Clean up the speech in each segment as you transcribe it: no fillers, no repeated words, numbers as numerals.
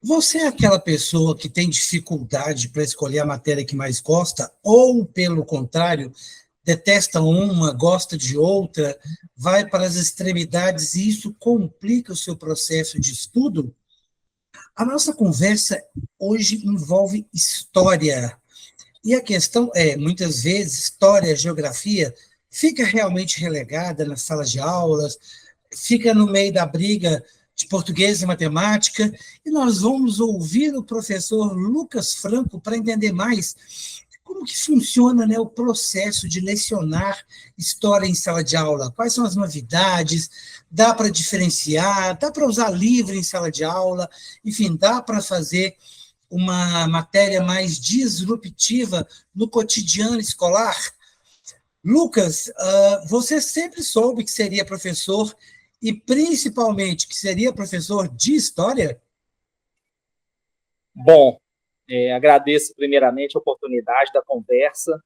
Você é aquela pessoa que tem dificuldade para escolher a matéria que mais gosta, ou, pelo contrário, detesta uma, gosta de outra, vai para as extremidades e isso complica o seu processo de estudo? A nossa conversa hoje envolve história. E a questão é, muitas vezes, história, geografia, fica realmente relegada nas salas de aulas, fica no meio da briga de português e matemática, e nós vamos ouvir o professor Lucas Franco para entender mais como que funciona, né, o processo de lecionar história em sala de aula, quais são as novidades, dá para diferenciar, dá para usar livro em sala de aula, enfim, dá para fazer uma matéria mais disruptiva no cotidiano escolar. Lucas, você sempre soube que seria professor e, principalmente, que seria professor de história? Bom, agradeço primeiramente a oportunidade da conversa.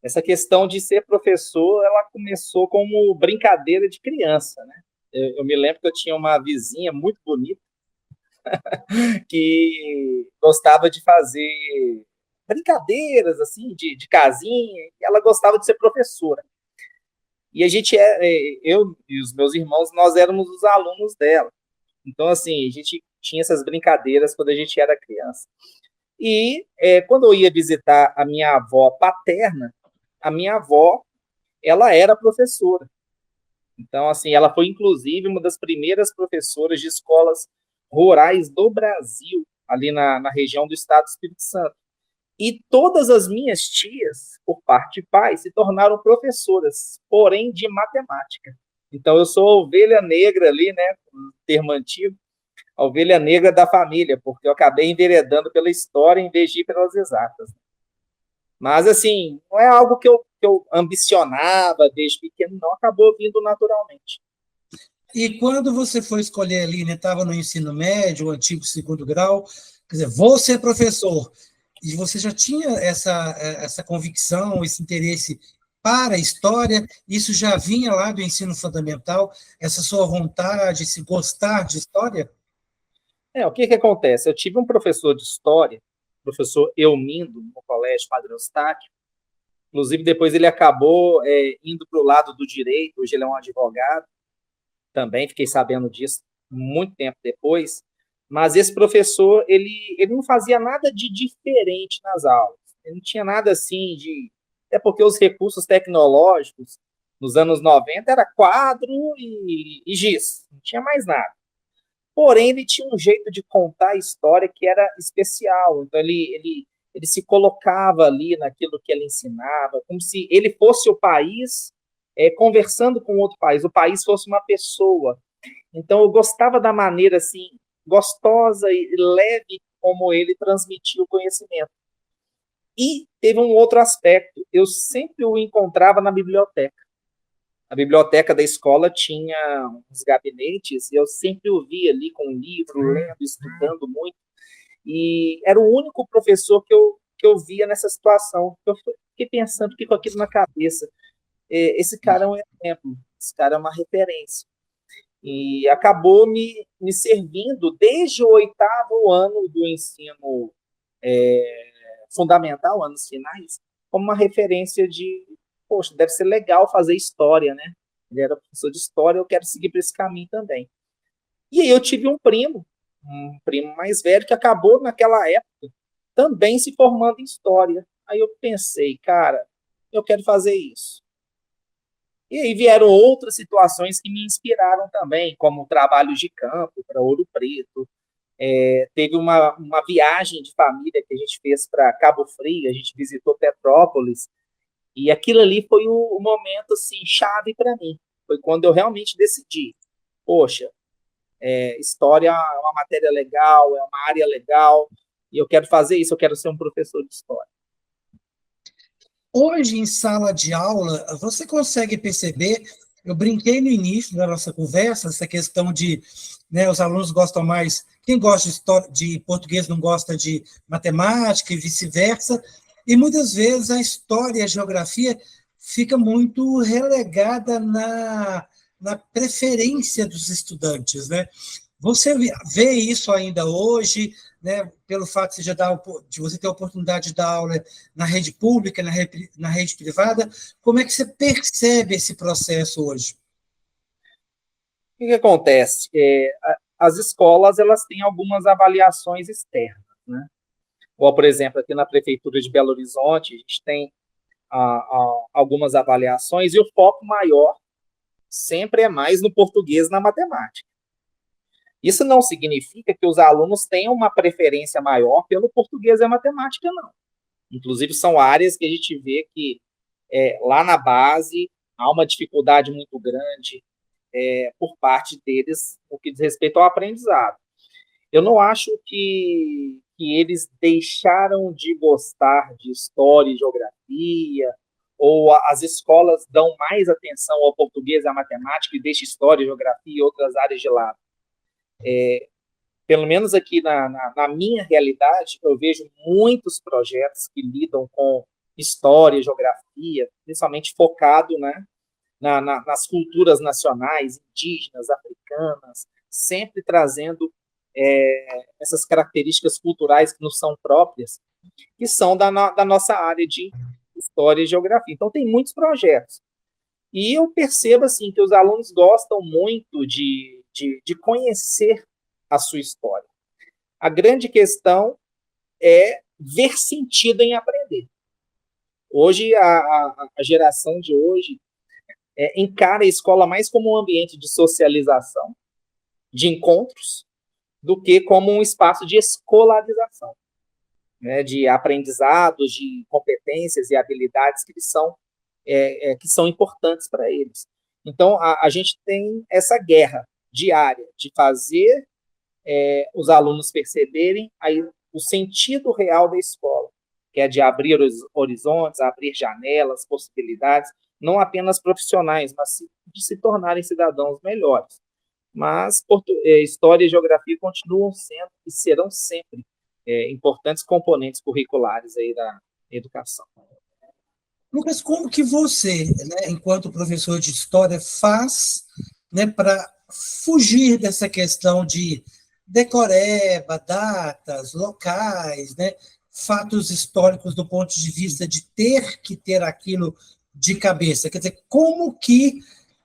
Essa questão de ser professor, ela começou como brincadeira de criança, né? Eu me lembro que eu tinha uma vizinha muito bonita que gostava de fazer brincadeiras assim de casinha, e ela gostava de ser professora. E a gente eu e os meus irmãos, nós éramos os alunos dela. Então assim, a gente tinha essas brincadeiras quando a gente era criança. E quando eu ia visitar a minha avó paterna, a minha avó, ela era professora. Então, assim, ela foi, inclusive, uma das primeiras professoras de escolas rurais do Brasil, ali na região do estado do Espírito Santo. E todas as minhas tias, por parte de pai, se tornaram professoras, porém de matemática. Então, eu sou a ovelha negra ali, né, um termo antigo, a ovelha negra da família, porque eu acabei enveredando pela história em vez de ir pelas exatas. Mas, assim, não é algo que eu ambicionava desde pequeno, não, acabou vindo naturalmente. E quando você foi escolher ali, né, estava no ensino médio, o antigo segundo grau, quer dizer, vou ser professor, e você já tinha essa convicção, esse interesse para a história, isso já vinha lá do ensino fundamental, essa sua vontade, esse gostar de história? O que acontece? Eu tive um professor de história, professor Elmindo, no colégio Padre Eustáquio. Inclusive, depois ele acabou indo para o lado do direito, hoje ele é um advogado, também fiquei sabendo disso muito tempo depois. Mas esse professor, ele não fazia nada de diferente nas aulas. Ele não tinha nada assim de... É porque os recursos tecnológicos, nos anos 90, era quadro e giz, não tinha mais nada. Porém, ele tinha um jeito de contar a história que era especial. Então, ele se colocava ali naquilo que ele ensinava, como se ele fosse o país conversando com outro país, o país fosse uma pessoa. Então, eu gostava da maneira assim, gostosa e leve como ele transmitia o conhecimento. E teve um outro aspecto, eu sempre o encontrava na biblioteca. A biblioteca da escola tinha uns gabinetes e eu sempre o via ali com um livro, lendo, estudando muito. E era o único professor que eu via nessa situação. Eu fiquei pensando, fiquei com aquilo na cabeça. Esse cara é um exemplo, esse cara é uma referência. E acabou me servindo desde o 8º ano do ensino fundamental, anos finais, como uma referência de, poxa, deve ser legal fazer história, né? Ele era professor de história, eu quero seguir para esse caminho também. E aí eu tive um primo mais velho, que acabou naquela época também se formando em história. Aí eu pensei, cara, eu quero fazer isso. E aí vieram outras situações que me inspiraram também, como trabalhos de campo para Ouro Preto. Teve uma viagem de família que a gente fez para Cabo Frio, a gente visitou Petrópolis, e aquilo ali foi o momento assim, chave para mim. Foi quando eu realmente decidi, poxa, história é uma matéria legal, é uma área legal, e eu quero fazer isso, eu quero ser um professor de história. Hoje, em sala de aula, você consegue perceber, eu brinquei no início da nossa conversa, essa questão de, né, os alunos gostam mais, quem gosta de, história, de português não gosta de matemática e vice-versa, e muitas vezes a história e a geografia fica muito relegada na preferência dos estudantes, né? Você vê isso ainda hoje, né, pelo fato de você ter a oportunidade de dar aula na rede pública, na rede privada, como é que você percebe esse processo hoje? O que acontece? As escolas elas têm algumas avaliações externas, né? Igual, por exemplo, aqui na Prefeitura de Belo Horizonte, a gente tem algumas avaliações e o foco maior sempre é mais no português e na matemática. Isso não significa que os alunos tenham uma preferência maior pelo português e a matemática, não. Inclusive, são áreas que a gente vê que lá na base há uma dificuldade muito grande por parte deles no que diz respeito ao aprendizado. Eu não acho que eles deixaram de gostar de história e geografia, ou as escolas dão mais atenção ao português e à matemática e deixam história, geografia e outras áreas de lado. Pelo menos aqui na minha realidade, eu vejo muitos projetos que lidam com história, geografia, principalmente focado, né, nas culturas nacionais, indígenas, africanas, sempre trazendo essas características culturais que nos são próprias, que são da nossa área de história e geografia. Então, tem muitos projetos. E eu percebo assim, que os alunos gostam muito de conhecer a sua história. A grande questão é ver sentido em aprender. Hoje, a geração de hoje encara a escola mais como um ambiente de socialização, de encontros, do que como um espaço de escolarização, né, de aprendizados, de competências e habilidades que são importantes para eles. Então, a gente tem essa guerra diária de fazer os alunos perceberem aí o sentido real da escola, que é de abrir os horizontes, abrir janelas, possibilidades, não apenas profissionais, mas de se tornarem cidadãos melhores. Mas história e geografia continuam sendo e serão sempre importantes componentes curriculares aí da educação. Lucas, como que você, né, enquanto professor de história, faz, né, para fugir dessa questão de decoreba, datas, locais, né, fatos históricos do ponto de vista de ter que ter aquilo de cabeça? Quer dizer, como que,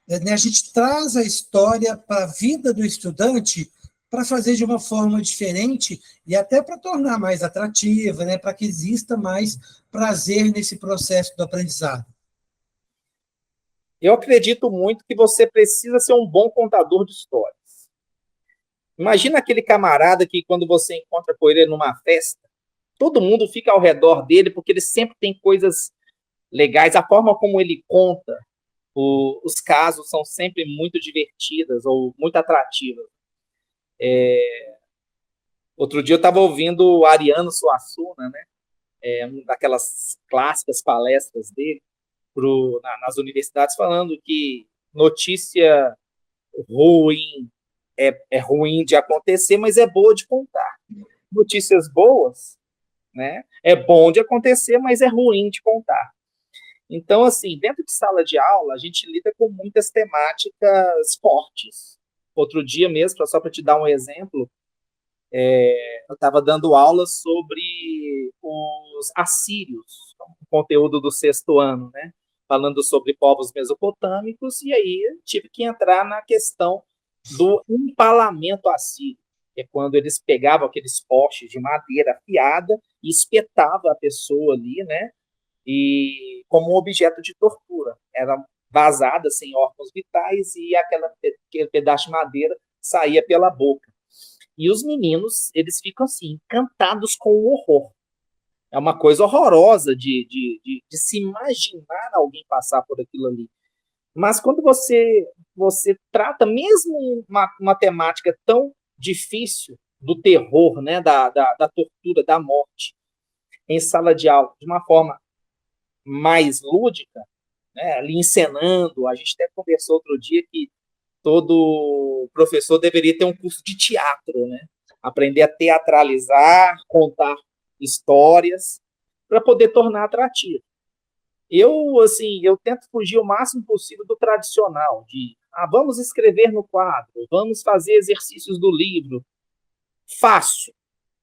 né, a gente traz a história para a vida do estudante para fazer de uma forma diferente e até para tornar mais atrativa, né, para que exista mais prazer nesse processo do aprendizado? Eu acredito muito que você precisa ser um bom contador de histórias. Imagina aquele camarada que, quando você encontra com ele numa festa, todo mundo fica ao redor dele, porque ele sempre tem coisas legais. A forma como ele conta os casos são sempre muito divertidas ou muito atrativas. Outro dia eu estava ouvindo o Ariano Suassuna, né? Uma daquelas clássicas palestras dele nas universidades, falando que notícia ruim é ruim de acontecer, mas é boa de contar. Notícias boas, né? É bom de acontecer, mas é ruim de contar. Então, assim, dentro de sala de aula, a gente lida com muitas temáticas fortes. Outro dia mesmo, só para te dar um exemplo, eu estava dando aula sobre os assírios, um conteúdo do sexto ano, né? Falando sobre povos mesopotâmicos, e aí tive que entrar na questão do empalamento assírio, que é quando eles pegavam aqueles postes de madeira afiada e espetavam a pessoa ali, né? E como um objeto de tortura. Era vazada sem órgãos vitais e aquele pedaço de madeira saía pela boca. E os meninos, eles ficam assim, encantados com o horror. É uma coisa horrorosa de se imaginar alguém passar por aquilo ali. Mas quando você trata mesmo uma temática tão difícil do terror, né, da tortura, da morte, em sala de aula, de uma forma mais lúdica, né, ali encenando, a gente até conversou outro dia que todo professor deveria ter um curso de teatro, né? Aprender a teatralizar, contar histórias, para poder tornar atrativo. eu tento fugir o máximo possível do tradicional, de vamos escrever no quadro, vamos fazer exercícios do livro. Faço,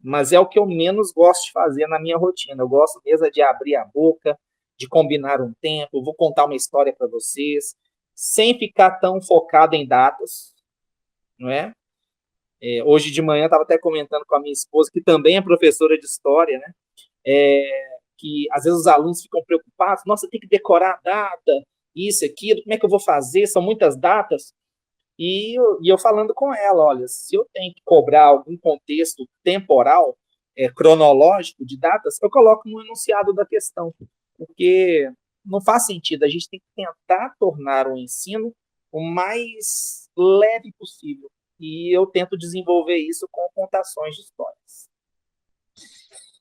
mas é o que eu menos gosto de fazer na minha rotina. Eu gosto mesmo de abrir a boca, de combinar um tempo, vou contar uma história para vocês, sem ficar tão focado em datas, não é? Hoje de manhã estava até comentando com a minha esposa, que também é professora de história, né? Que às vezes os alunos ficam preocupados, nossa, tem que decorar a data, isso, aquilo, como é que eu vou fazer? São muitas datas. E eu falando com ela, olha, se eu tenho que cobrar algum contexto temporal, cronológico de datas, eu coloco no enunciado da questão, porque não faz sentido, a gente tem que tentar tornar o ensino o mais leve possível, e eu tento desenvolver isso com contações de histórias.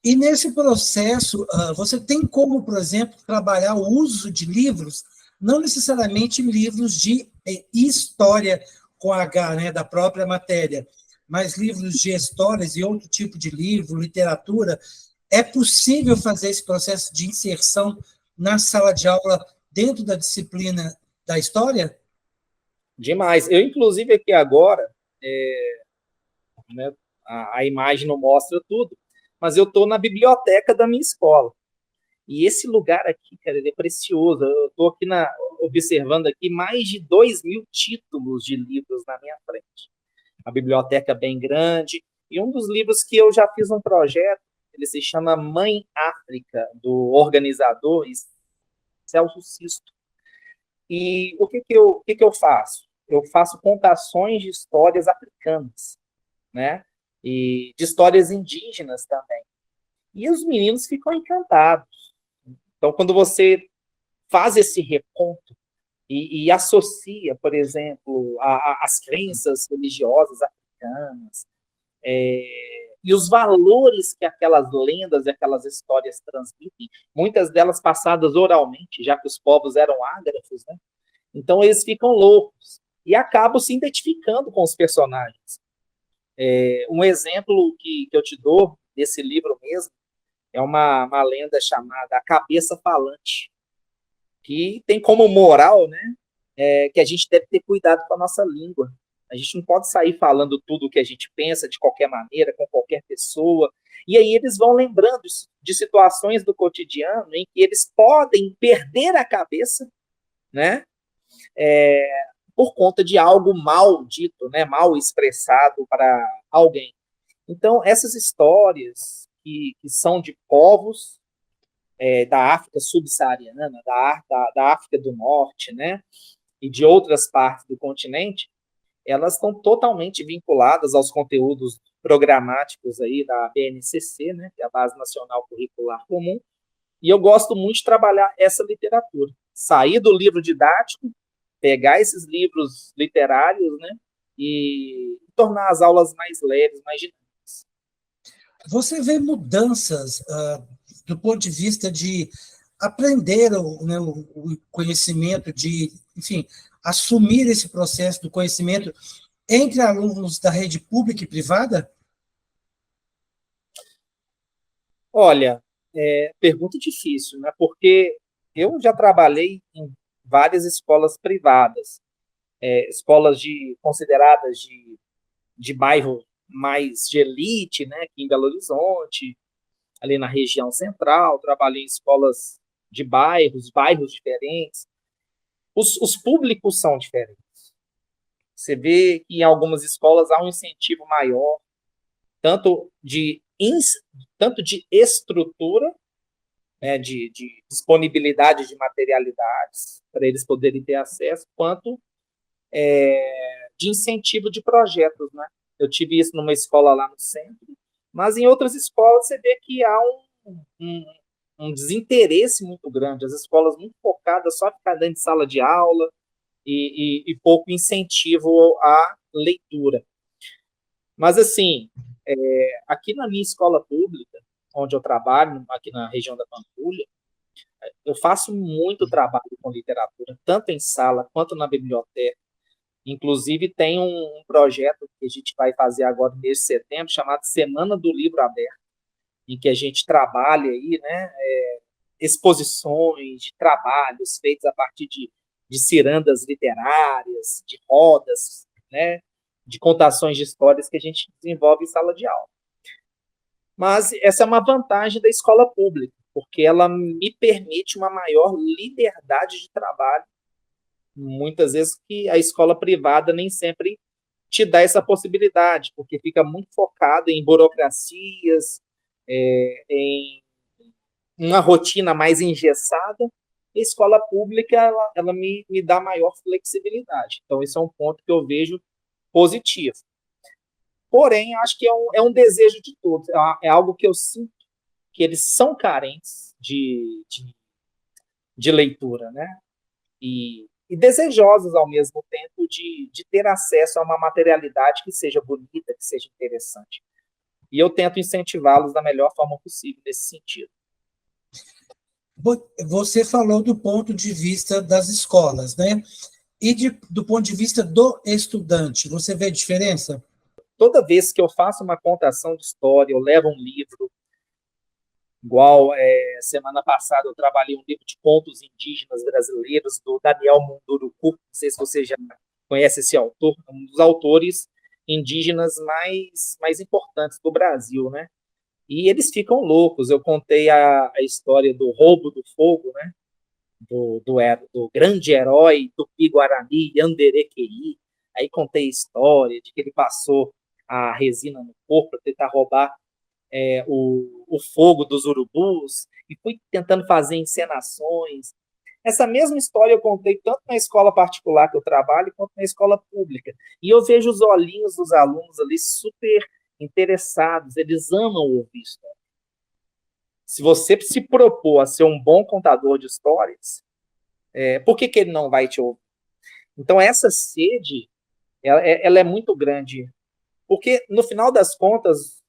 E nesse processo, você tem como, por exemplo, trabalhar o uso de livros, não necessariamente livros de história com H, né, da própria matéria, mas livros de histórias e outro tipo de livro, literatura. É possível fazer esse processo de inserção na sala de aula dentro da disciplina da história? Demais. Eu, inclusive, aqui agora, né, a imagem não mostra tudo, mas eu estou na biblioteca da minha escola. E esse lugar aqui, cara, ele é precioso. Eu estou aqui observando aqui mais de 2.000 títulos de livros na minha frente. A biblioteca é bem grande. E um dos livros que eu já fiz um projeto, ele se chama Mãe África, do organizador Celso Sisto. E o que eu faço? Eu faço contações de histórias africanas, né? E de histórias indígenas também. E os meninos ficam encantados. Então, quando você faz esse reconto e associa, por exemplo, as crenças religiosas africanas, e os valores que aquelas lendas e aquelas histórias transmitem, muitas delas passadas oralmente, já que os povos eram ágrafos, né? Então eles ficam loucos e acabam se identificando com os personagens. Um exemplo que eu te dou desse livro mesmo é uma lenda chamada A Cabeça Falante, que tem como moral, né, que a gente deve ter cuidado com a nossa língua. A gente não pode sair falando tudo o que a gente pensa de qualquer maneira, com qualquer pessoa. E aí eles vão lembrando de situações do cotidiano em que eles podem perder a cabeça, né, por conta de algo mal dito, né, mal expressado para alguém. Então, essas histórias que são de povos da África subsaariana, da África do Norte, né, e de outras partes do continente, elas estão totalmente vinculadas aos conteúdos programáticos aí da BNCC, né, que é a Base Nacional Curricular Comum, e eu gosto muito de trabalhar essa literatura. Sair do livro didático, pegar esses livros literários, né, e tornar as aulas mais leves, mais dinâmicas. Você vê mudanças do ponto de vista de aprender né, o conhecimento, de, enfim, assumir esse processo do conhecimento entre alunos da rede pública e privada? Olha, pergunta difícil, né? Porque eu já trabalhei em várias escolas privadas, escolas consideradas de bairro mais de elite, né? Aqui em Belo Horizonte, ali na região central, trabalhei em escolas de bairros diferentes. Os públicos são diferentes. Você vê que em algumas escolas há um incentivo maior, tanto de estrutura, né, de disponibilidade de materialidades para eles poderem ter acesso, quanto de incentivo de projetos, né? Eu tive isso numa escola lá no centro, mas em outras escolas você vê que há um desinteresse muito grande, as escolas muito focadas só em ficar dentro de sala de aula e pouco incentivo à leitura. Mas, assim, aqui na minha escola pública, onde eu trabalho, aqui na região da Pampulha, eu faço muito trabalho com literatura, tanto em sala quanto na biblioteca. Inclusive, tem um projeto que a gente vai fazer agora no mês de setembro, chamado Semana do Livro Aberto, em que a gente trabalha aí, né, exposições, de trabalhos feitos a partir de cirandas literárias, de rodas, né, de contações de histórias que a gente desenvolve em sala de aula. Mas essa é uma vantagem da escola pública, porque ela me permite uma maior liberdade de trabalho, muitas vezes que a escola privada nem sempre te dá essa possibilidade, porque fica muito focado em burocracias, em uma rotina mais engessada. A escola pública ela me dá maior flexibilidade. Então, esse é um ponto que eu vejo positivo. Porém, acho que é um desejo de todos, é algo que eu sinto que eles são carentes de leitura, né? E desejosos, ao mesmo tempo, de ter acesso a uma materialidade que seja bonita, que seja interessante. E eu tento incentivá-los da melhor forma possível nesse sentido. Você falou do ponto de vista das escolas, né? E do ponto de vista do estudante, você vê diferença? Toda vez que eu faço uma contação de história, eu levo um livro, igual semana passada eu trabalhei um livro de contos indígenas brasileiros, do Daniel Munduruku, não sei se você já conhece esse autor, um dos autores indígenas mais importantes do Brasil, né? E eles ficam loucos. Eu contei a história do roubo do fogo, né? Do grande herói Tupi-Guarani, Yanderequeri. Aí contei a história de que ele passou a resina no corpo para tentar roubar o fogo dos urubus, e fui tentando fazer encenações. Essa mesma história eu contei tanto na escola particular que eu trabalho, quanto na escola pública. E eu vejo os olhinhos dos alunos ali super interessados, eles amam ouvir história. Se você se propor a ser um bom contador de histórias, por que ele não vai te ouvir? Então, essa sede, ela é muito grande. Porque, no final das contas,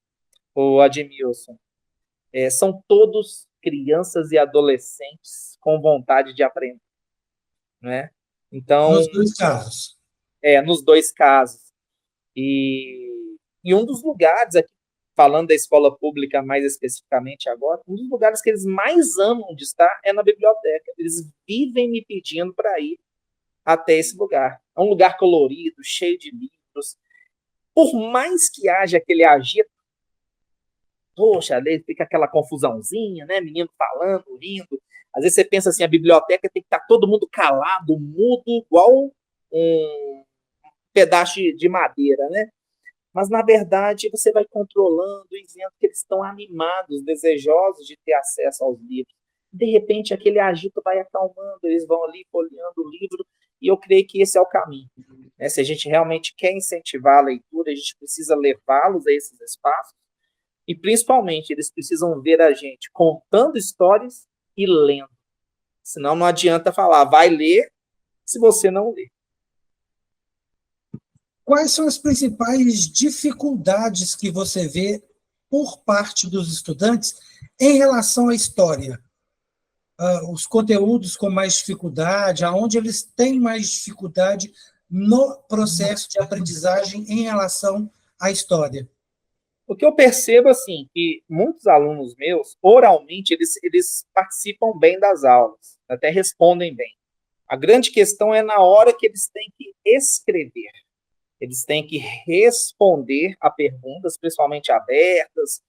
o Admilson, são todos crianças e adolescentes com vontade de aprender, né? Então, nos dois casos. Nos dois casos. E um dos lugares, aqui, falando da escola pública mais especificamente agora, um dos lugares que eles mais amam de estar é na biblioteca. Eles vivem me pedindo para ir até esse lugar. É um lugar colorido, cheio de livros. Por mais que haja aquele agito, poxa, fica aquela confusãozinha, né? Menino falando, rindo. Às vezes você pensa assim, a biblioteca tem que estar todo mundo calado, mudo, igual um pedaço de madeira, né? Mas, na verdade, você vai controlando e vendo que eles estão animados, desejosos de ter acesso aos livros. De repente, aquele agito vai acalmando, eles vão ali folheando o livro, e eu creio que esse é o caminho. Se a gente realmente quer incentivar a leitura, a gente precisa levá-los a esses espaços, e, principalmente, eles precisam ver a gente contando histórias e lendo. Senão, não adianta falar, vai ler, se você não ler. Quais são as principais dificuldades que você vê por parte dos estudantes em relação à história? Os conteúdos com mais dificuldade, aonde eles têm mais dificuldade no processo de aprendizagem em relação à história? O que eu percebo, assim, que muitos alunos meus, oralmente, eles participam bem das aulas, até respondem bem. A grande questão é na hora que eles têm que escrever. Eles têm que responder a perguntas, principalmente abertas,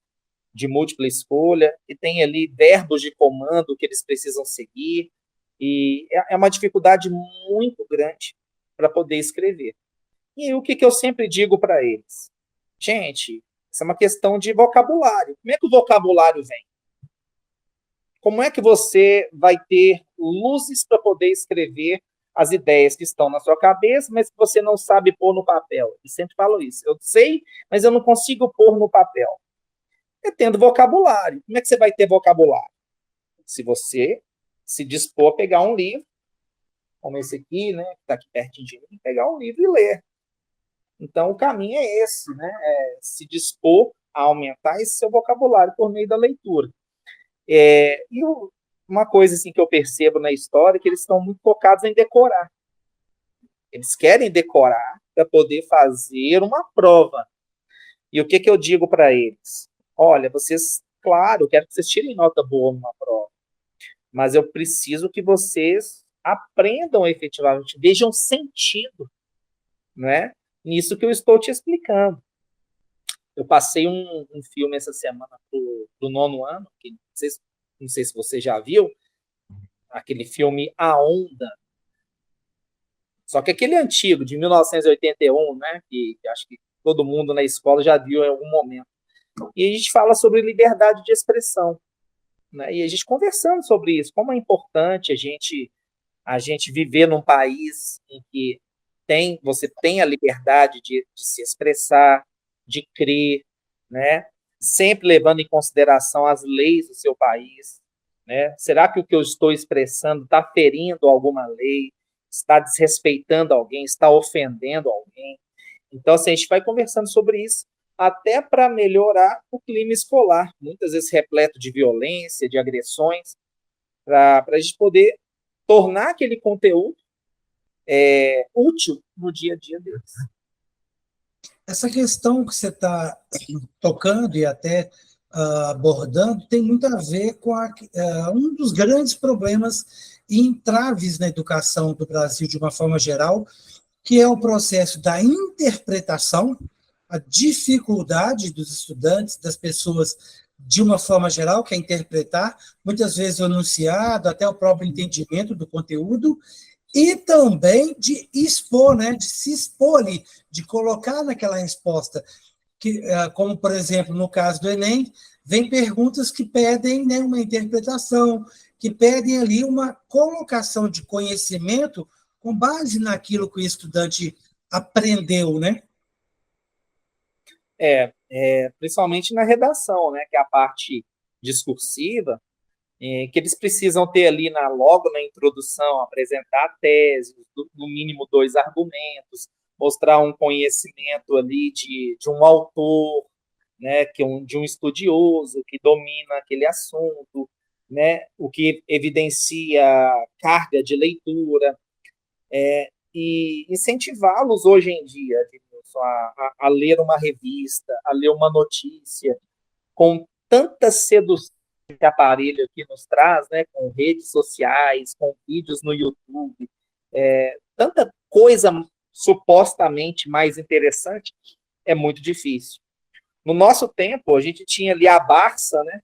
de múltipla escolha, e tem ali verbos de comando que eles precisam seguir, e é uma dificuldade muito grande para poder escrever. E o que eu sempre digo para eles? Gente, isso é uma questão de vocabulário. Como é que o vocabulário vem? Como é que você vai ter luzes para poder escrever as ideias que estão na sua cabeça, mas que você não sabe pôr no papel? Eu sempre falo isso. Eu sei, mas eu não consigo pôr no papel. É tendo vocabulário. Como é que você vai ter vocabulário? Se você se dispor a pegar um livro, como esse aqui, né, que está aqui pertinho de mim, pegar um livro e ler. Então, o caminho é esse, né? Se dispor a aumentar esse seu vocabulário por meio da leitura. Uma coisa assim, que eu percebo na história é que eles estão muito focados em decorar. Eles querem decorar para poder fazer uma prova. E o que eu digo para eles? Olha, vocês, claro, eu quero que vocês tirem nota boa numa prova. mas eu preciso que vocês aprendam efetivamente, vejam sentido, né, nisso que eu estou te explicando. Eu passei um filme essa semana pro nono ano, que não sei se você já viu, aquele filme A Onda. Só que aquele antigo, de 1981, né, que acho que todo mundo na escola já viu em algum momento. E a gente fala sobre liberdade de expressão, né? E a gente conversando sobre isso, como é importante a gente viver num país em que você tem a liberdade de se expressar, de crer, né? Sempre levando em consideração as leis do seu país, né? Será que o que eu estou expressando está ferindo alguma lei, está desrespeitando alguém, está ofendendo alguém? Então, assim, a gente vai conversando sobre isso até para melhorar o clima escolar, muitas vezes repleto de violência, de agressões, para a gente poder tornar aquele conteúdo útil no dia a dia deles. Essa questão que você está tocando e até abordando tem muito a ver com um dos grandes problemas e entraves na educação do Brasil, de uma forma geral, que é o processo da interpretação, a dificuldade dos estudantes, das pessoas, de uma forma geral, que é interpretar, muitas vezes o enunciado, até o próprio entendimento do conteúdo, e também de expor, né, de se expor ali, de colocar naquela resposta, que, como, por exemplo, no caso do Enem, vem perguntas que pedem, né, uma interpretação, que pedem ali uma colocação de conhecimento com base naquilo que o estudante aprendeu, né? Principalmente na redação, né, que é a parte discursiva, que eles precisam ter ali logo na introdução, apresentar a tese, no mínimo 2 argumentos, mostrar um conhecimento ali de um autor, né, de um estudioso que domina aquele assunto, né, o que evidencia carga de leitura, e incentivá-los hoje em dia, Edmilson, a ler uma revista, a ler uma notícia, com tanta sedução que aparelho aqui nos traz, né, com redes sociais, com vídeos no YouTube, tanta coisa supostamente mais interessante, é muito difícil. No nosso tempo, a gente tinha ali a Barça, né?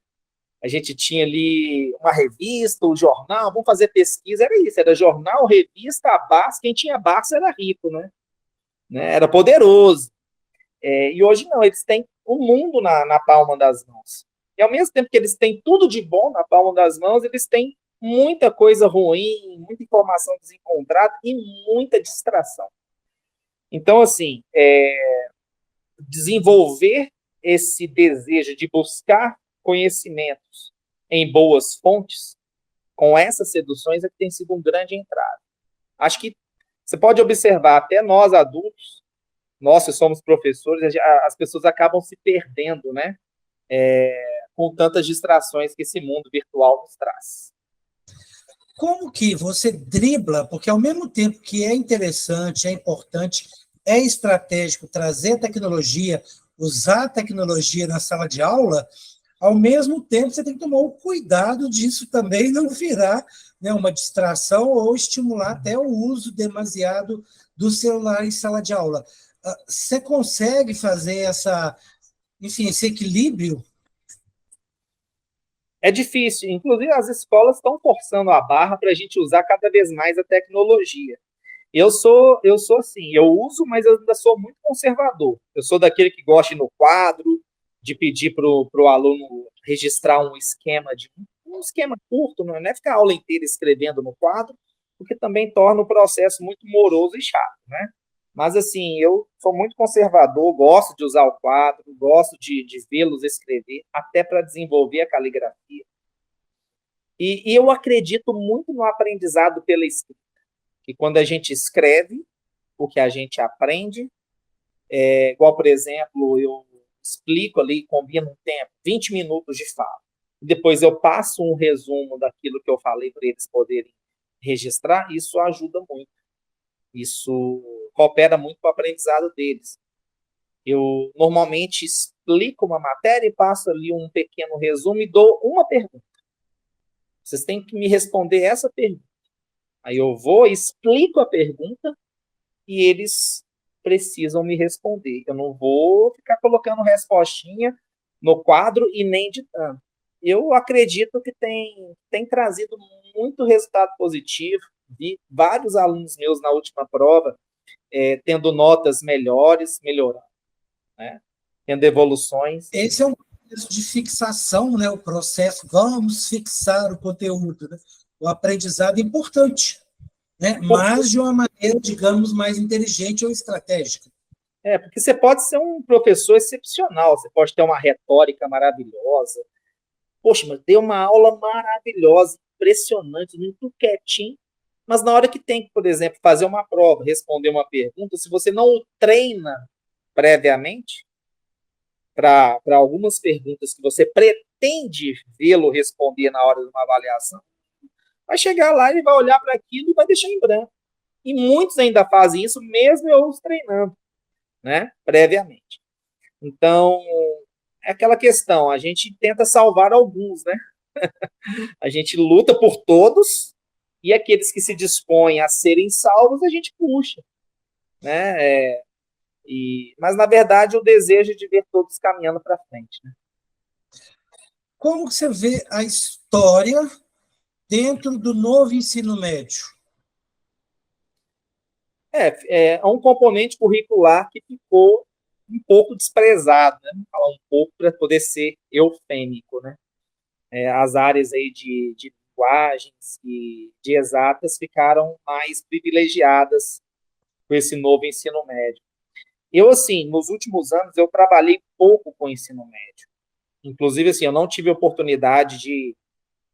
A gente tinha ali uma revista, o jornal, vamos fazer pesquisa, era isso, era jornal, revista, a Barça, quem tinha Barça era rico, né? Era poderoso. E hoje não, eles têm o mundo na palma das mãos. E ao mesmo tempo que eles têm tudo de bom na palma das mãos, eles têm muita coisa ruim, muita informação desencontrada e muita distração. Então, assim, desenvolver esse desejo de buscar conhecimentos em boas fontes, com essas seduções, é que tem sido um grande entrave. Acho que você pode observar, até nós adultos, nós que somos professores, as pessoas acabam se perdendo, né? Com tantas distrações que esse mundo virtual nos traz. Como que você dribla, porque ao mesmo tempo que é interessante, é importante, é estratégico trazer tecnologia, usar a tecnologia na sala de aula, ao mesmo tempo você tem que tomar o cuidado disso também não virar, né, uma distração ou estimular até o uso demasiado do celular em sala de aula. Você consegue fazer esse equilíbrio? É difícil, inclusive as escolas estão forçando a barra para a gente usar cada vez mais a tecnologia. Eu sou assim, eu uso, mas eu ainda sou muito conservador. Eu sou daquele que gosta de ir no quadro, de pedir para o aluno registrar um esquema curto, não é ficar a aula inteira escrevendo no quadro, porque também torna o processo muito moroso e chato, né? Mas, assim, eu sou muito conservador, gosto de usar o quadro, gosto de vê-los escrever, até para desenvolver a caligrafia. E eu acredito muito no aprendizado pela escrita, que quando a gente escreve o que a gente aprende, igual, por exemplo, eu explico ali, combino um tempo, 20 minutos de fala, e depois eu passo um resumo daquilo que eu falei para eles poderem registrar, isso ajuda muito. Isso coopera muito para o aprendizado deles. Eu normalmente explico uma matéria e passo ali um pequeno resumo e dou uma pergunta. Vocês têm que me responder essa pergunta. Aí eu vou, explico a pergunta e eles precisam me responder. Eu não vou ficar colocando respostinha no quadro e nem ditando. Eu acredito que tem trazido muito resultado positivo. Vi vários alunos meus na última prova tendo notas melhores, melhorando, né? Tendo evoluções. Esse é um processo de fixação, né? O processo, vamos fixar o conteúdo, né? O aprendizado é importante, né? Mas de uma maneira, digamos, mais inteligente ou estratégica. Porque você pode ser um professor excepcional, você pode ter uma retórica maravilhosa. Poxa, mas deu uma aula maravilhosa, impressionante, muito quietinho. Mas na hora que tem que, por exemplo, fazer uma prova, responder uma pergunta, se você não o treina previamente para algumas perguntas que você pretende vê-lo responder na hora de uma avaliação, vai chegar lá, ele vai olhar para aquilo e vai deixar em branco. E muitos ainda fazem isso, mesmo eu os treinando, né, previamente. Então, é aquela questão, a gente tenta salvar alguns, né? A gente luta por todos e aqueles que se dispõem a serem salvos, a gente puxa, né? Mas, na verdade, o desejo é de ver todos caminhando para frente, né? Como você vê a história dentro do novo ensino médio? É um componente curricular que ficou um pouco desprezado, né? Vou falar um pouco para poder ser eufêmico, né? As áreas aí de linguagens e de exatas ficaram mais privilegiadas com esse novo ensino médio. Eu, assim, nos últimos anos, eu trabalhei pouco com ensino médio. Inclusive, assim, eu não tive oportunidade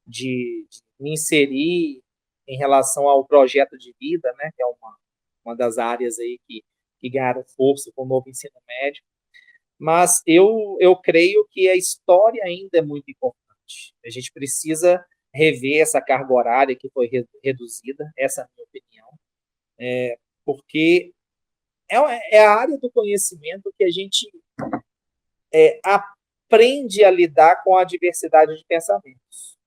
de me inserir em relação ao projeto de vida, né, que é uma das áreas aí que ganharam força com o novo ensino médio. Mas eu creio que a história ainda é muito importante. A gente precisa rever essa carga horária que foi reduzida, essa é a minha opinião, porque é a área do conhecimento que a gente aprende a lidar com a diversidade de pensamentos,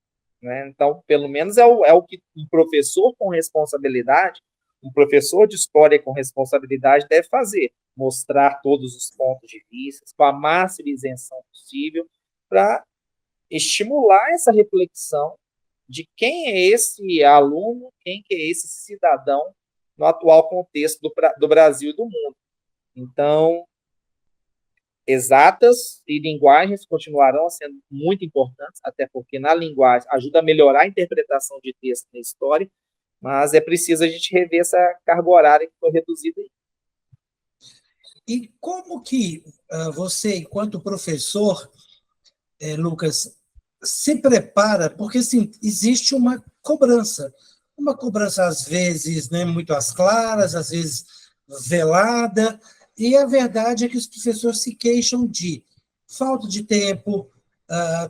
né? Então, pelo menos é o que um professor com responsabilidade, um professor de história com responsabilidade deve fazer, mostrar todos os pontos de vista, com a máxima isenção possível, para estimular essa reflexão de quem é esse aluno, quem que é esse cidadão no atual contexto do Brasil e do mundo. Então, exatas e linguagens continuarão sendo muito importantes, até porque na linguagem ajuda a melhorar a interpretação de texto na história, mas é preciso a gente rever essa carga horária que foi reduzida aí. E como que você, enquanto professor, Lucas, se prepara, porque assim, existe uma cobrança às vezes, né, muito às claras, às vezes velada, e a verdade é que os professores se queixam de falta de tempo,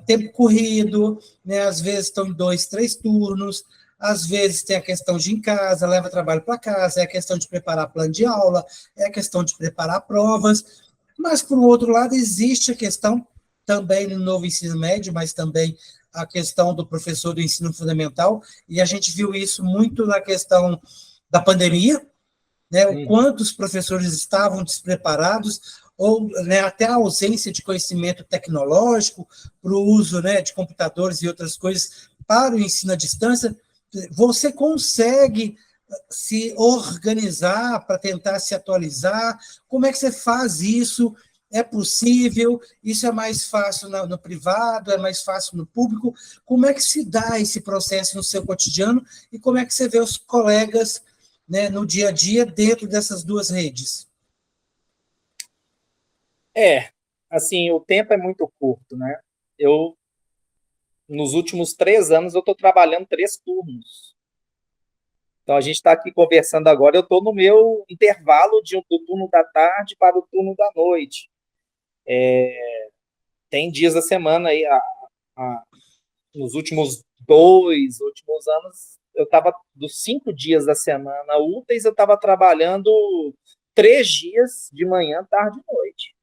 tempo corrido, né, às vezes estão em 2, 3 turnos, às vezes tem a questão de ir em casa, leva trabalho para casa, é a questão de preparar plano de aula, é a questão de preparar provas, mas, por outro lado, existe a questão também no novo ensino médio, mas também a questão do professor do ensino fundamental, e a gente viu isso muito na questão da pandemia, né, o quanto os professores estavam despreparados, ou né, até a ausência de conhecimento tecnológico para o uso, né, de computadores e outras coisas para o ensino à distância. Você consegue se organizar para tentar se atualizar? Como é que você faz isso? É possível? Isso é mais fácil no privado? É mais fácil no público? Como é que se dá esse processo no seu cotidiano? E como é que você vê os colegas, né, no dia a dia dentro dessas duas redes? Assim, o tempo é muito curto, né? Nos últimos 3 anos, eu estou trabalhando 3 turnos. Então, a gente está aqui conversando agora, eu estou no meu intervalo do turno da tarde para o turno da noite. Tem dias da semana aí, nos últimos últimos anos, eu estava dos 5 dias da semana úteis, eu estava trabalhando 3 dias de manhã, tarde e noite.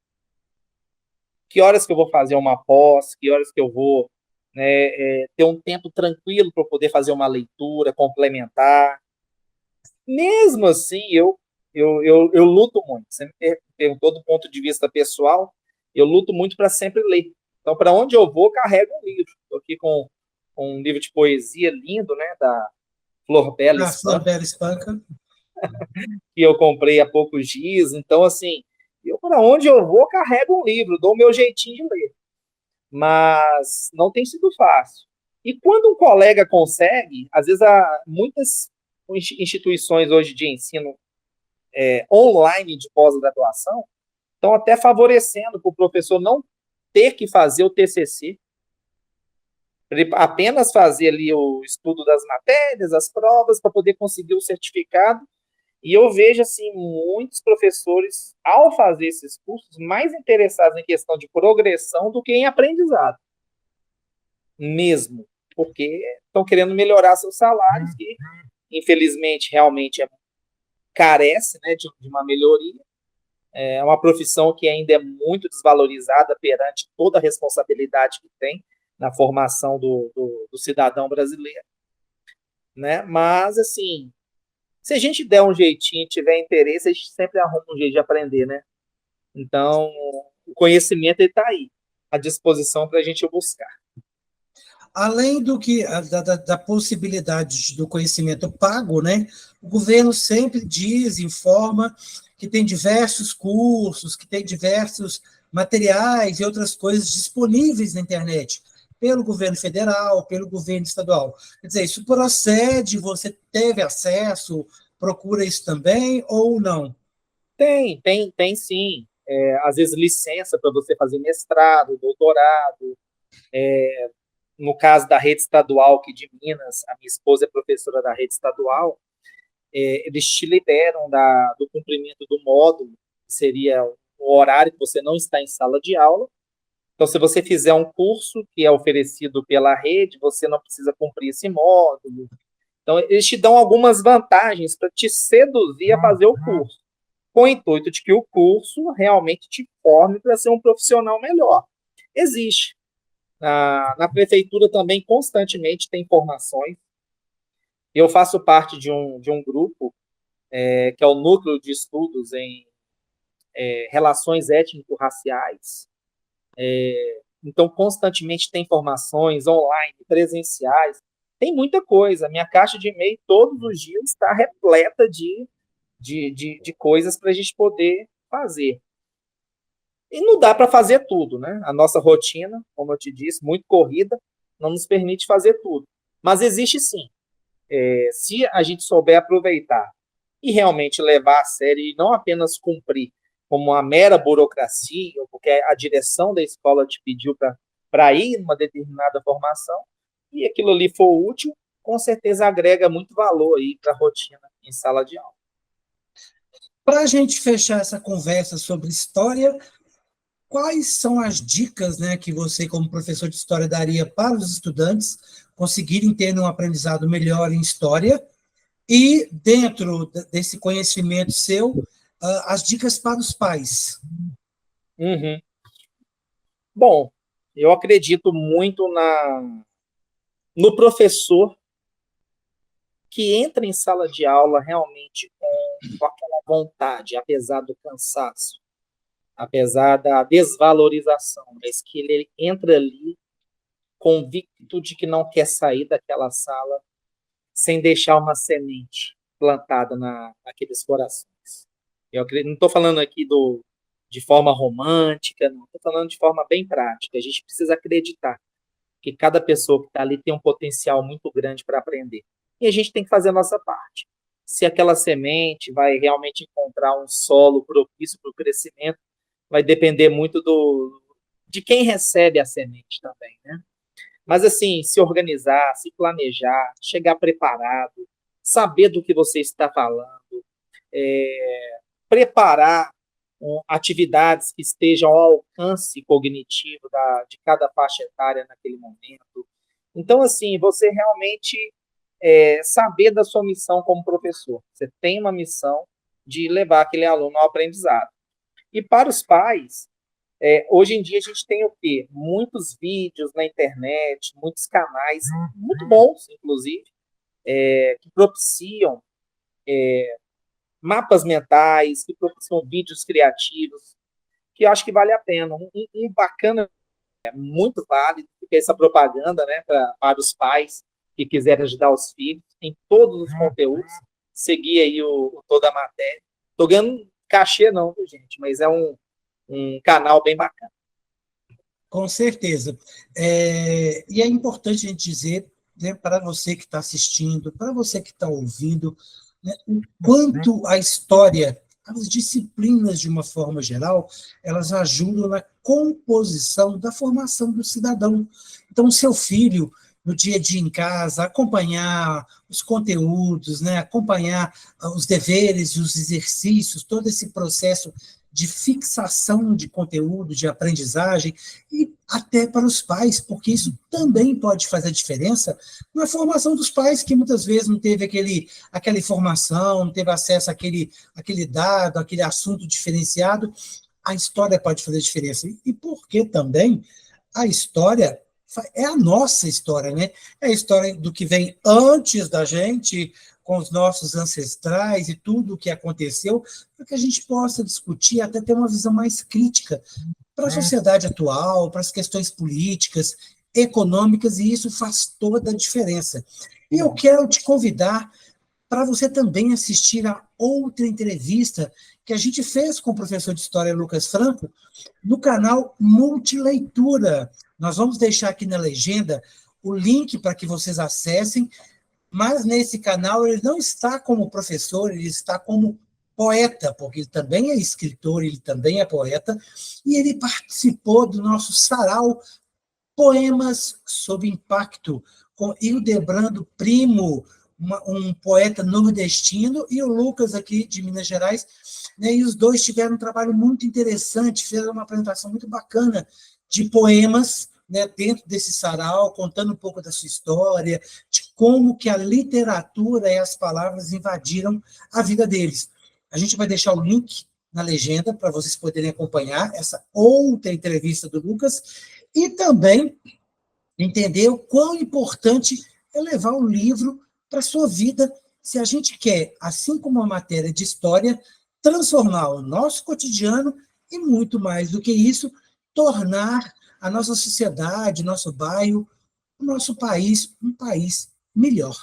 Que horas que eu vou fazer uma pós, que horas que eu vou, né, ter um tempo tranquilo para poder fazer uma leitura complementar. Mesmo assim, eu luto muito. Você me perguntou do ponto de vista pessoal, eu luto muito para sempre ler. Então, para onde eu vou, carrego um livro. Estou aqui com um livro de poesia lindo, né, da Flor Bela A Flor Espanca, Bela Espanca. que eu comprei há poucos dias. Então, assim, eu para onde eu vou, carrego um livro, dou o meu jeitinho de ler. Mas não tem sido fácil. E quando um colega consegue, às vezes há muitas instituições hoje de ensino online de pós-graduação estão até favorecendo para o professor não ter que fazer o TCC, ele apenas fazer ali o estudo das matérias, as provas, para poder conseguir o certificado. E eu vejo, assim, muitos professores, ao fazer esses cursos, mais interessados em questão de progressão do que em aprendizado. Mesmo. Porque estão querendo melhorar seus salários, que, infelizmente, realmente carece, né, de uma melhoria. É uma profissão que ainda é muito desvalorizada perante toda a responsabilidade que tem na formação do cidadão brasileiro, né? Mas, assim, se a gente der um jeitinho, tiver interesse, a gente sempre arruma um jeito de aprender, né? Então, o conhecimento está aí, à disposição para a gente buscar. Além do que da possibilidade do conhecimento pago, né? O governo sempre diz, informa que tem diversos cursos, que tem diversos materiais e outras coisas disponíveis na internet, pelo governo federal, pelo governo estadual. Quer dizer, isso procede, você teve acesso, procura isso também ou não? Tem sim. Às vezes licença para você fazer mestrado, doutorado. No caso da rede estadual aqui de Minas, a minha esposa é professora da rede estadual, eles te liberam do cumprimento do módulo, que seria o horário que você não está em sala de aula. Então, se você fizer um curso que é oferecido pela rede, você não precisa cumprir esse módulo. Então, eles te dão algumas vantagens para te seduzir a fazer o curso, com o intuito de que o curso realmente te forme para ser um profissional melhor. Existe. Na prefeitura também constantemente tem formações. Eu faço parte de um grupo que é o Núcleo de Estudos em Relações Étnico-Raciais. Então, constantemente tem formações online, presenciais. Tem muita coisa. Minha caixa de e-mail todos os dias está repleta de coisas para a gente poder fazer. E não dá para fazer tudo, né? A nossa rotina, como eu te disse, muito corrida, não nos permite fazer tudo. Mas existe sim. Se a gente souber aproveitar e realmente levar a sério e não apenas cumprir como uma mera burocracia, ou porque a direção da escola te pediu para ir numa determinada formação, e aquilo ali for útil, com certeza agrega muito valor aí para a rotina em sala de aula. Para a gente fechar essa conversa sobre história, quais são as dicas, né, que você, como professor de história, daria para os estudantes conseguirem ter um aprendizado melhor em história? E, dentro desse conhecimento seu, as dicas para os pais? Uhum. Bom, eu acredito muito no professor que entra em sala de aula realmente com aquela vontade, apesar do cansaço, apesar da desvalorização, mas que ele entra ali convicto de que não quer sair daquela sala sem deixar uma semente plantada naqueles corações. Eu acredito, não estou falando aqui de forma romântica, não, estou falando de forma bem prática. A gente precisa acreditar que cada pessoa que está ali tem um potencial muito grande para aprender. E a gente tem que fazer a nossa parte. Se aquela semente vai realmente encontrar um solo propício para o crescimento, vai depender muito de quem recebe a semente também, né? Mas, assim, se organizar, se planejar, chegar preparado, saber do que você está falando, preparar atividades que estejam ao alcance cognitivo de cada faixa etária naquele momento. Então, assim, você realmente saber da sua missão como professor. Você tem uma missão de levar aquele aluno ao aprendizado. E para os pais, Hoje em dia a gente tem o quê? Muitos vídeos na internet, muitos canais, muito bons, inclusive, que propiciam mapas mentais, que propiciam vídeos criativos, que eu acho que vale a pena. Um bacana, muito válido, que é essa propaganda, né, para os pais que quiserem ajudar os filhos em todos os conteúdos, seguir aí toda a matéria. Estou ganhando cachê não, gente, mas é um canal bem bacana. Com certeza. E é importante a gente dizer, né, para você que está assistindo, para você que está ouvindo, né, o quanto a história, as disciplinas, de uma forma geral, elas ajudam na composição da formação do cidadão. Então, seu filho, no dia a dia em casa, acompanhar os conteúdos, né, acompanhar os deveres e os exercícios, todo esse processo de fixação de conteúdo, de aprendizagem, e até para os pais, porque isso também pode fazer diferença na formação dos pais, que muitas vezes não teve aquela informação, não teve acesso àquele dado, àquele assunto diferenciado. A história pode fazer diferença. E porque também a história é a nossa história, né? É a história do que vem antes da gente, com os nossos ancestrais e tudo o que aconteceu, para que a gente possa discutir, até ter uma visão mais crítica para a sociedade atual, para as questões políticas, econômicas, e isso faz toda a diferença. E eu quero te convidar para você também assistir a outra entrevista que a gente fez com o professor de História Lucas Franco, no canal Multileitura. Nós vamos deixar aqui na legenda o link para que vocês acessem, mas nesse canal ele não está como professor, ele está como poeta, porque ele também é escritor, ele também é poeta, e ele participou do nosso sarau Poemas sob Impacto, com Hildebrando Primo, um poeta nordestino, e o Lucas aqui de Minas Gerais, né, e os dois tiveram um trabalho muito interessante, fizeram uma apresentação muito bacana de poemas, né, dentro desse sarau, contando um pouco da sua história, de como que a literatura e as palavras invadiram a vida deles. A gente vai deixar o link na legenda para vocês poderem acompanhar essa outra entrevista do Lucas e também entender o quão importante é levar o livro para a sua vida, se a gente quer, assim como a matéria de história, transformar o nosso cotidiano e, muito mais do que isso, tornar a nossa sociedade, nosso bairro, o nosso país um país melhor.